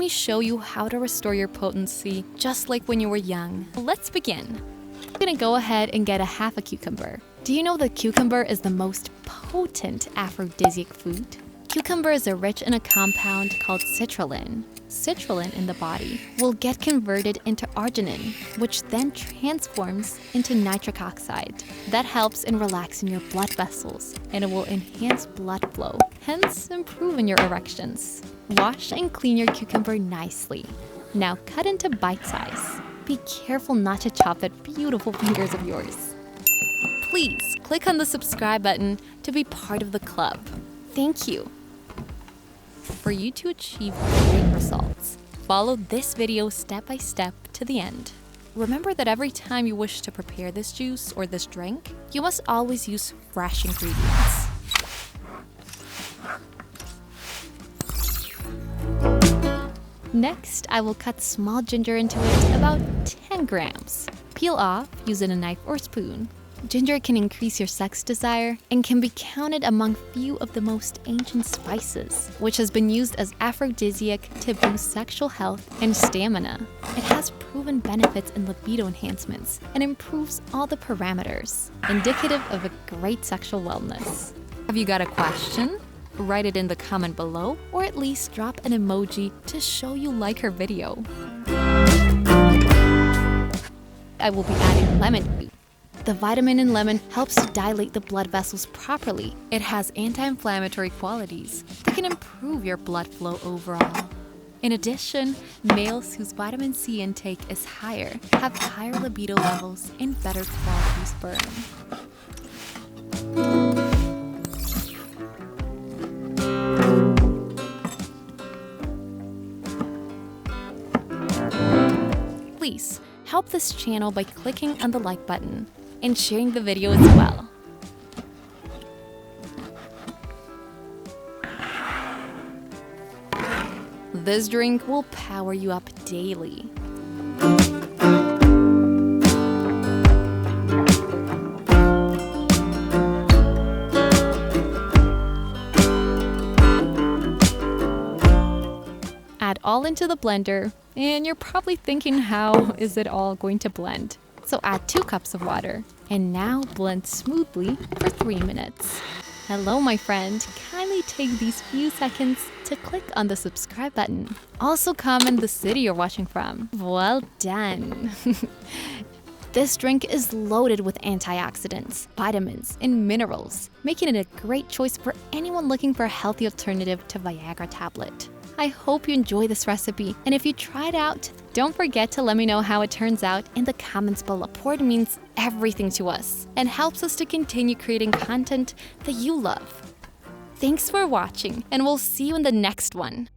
me show you how to restore your potency just like when you were young. Let's begin. I'm gonna go ahead and get a half a cucumber. Do you know that cucumber is the most potent aphrodisiac food? Cucumbers are rich in a compound called citrulline. Citrulline in the body will get converted into arginine, which then transforms into nitric oxide. That helps in relaxing your blood vessels, and it will enhance blood flow, hence improving your erections. Wash and clean your cucumber nicely. Now cut into bite size. Be careful not to chop that beautiful fingers of yours. Please click on the subscribe button to be part of the club. Thank you. For you to achieve great results, follow this video step by step to the end. Remember that every time you wish to prepare this juice or this drink, you must always use fresh ingredients. Next, I will cut small ginger into it, about 10 grams. Peel off using a knife or spoon. Ginger can increase your sex desire and can be counted among few of the most ancient spices, which has been used as aphrodisiac to boost sexual health and stamina. It has proven benefits in libido enhancements and improves all the parameters, indicative of a great sexual wellness. Have you got a question? Write it in the comment below, or at least drop an emoji to show you like her video. I will be adding lemon juice. The vitamin in lemon helps to dilate the blood vessels properly. It has anti-inflammatory qualities that can improve your blood flow overall. In addition, males whose vitamin C intake is higher have higher libido levels and better quality sperm. Please help this channel by clicking on the like button and sharing the video as well. This drink will power you up daily. Add all into the blender, and you're probably thinking, how is it all going to blend? So add 2 cups of water, and now blend smoothly for 3 minutes. Hello, my friend. Kindly take these few seconds to click on the subscribe button. Also comment the city you're watching from. Well done. This drink is loaded with antioxidants, vitamins, and minerals, making it a great choice for anyone looking for a healthy alternative to Viagra tablet. I hope you enjoy this recipe, and if you try it out, don't forget to let me know how it turns out in the comments below. Support means everything to us and helps us to continue creating content that you love. Thanks for watching, and we'll see you in the next one.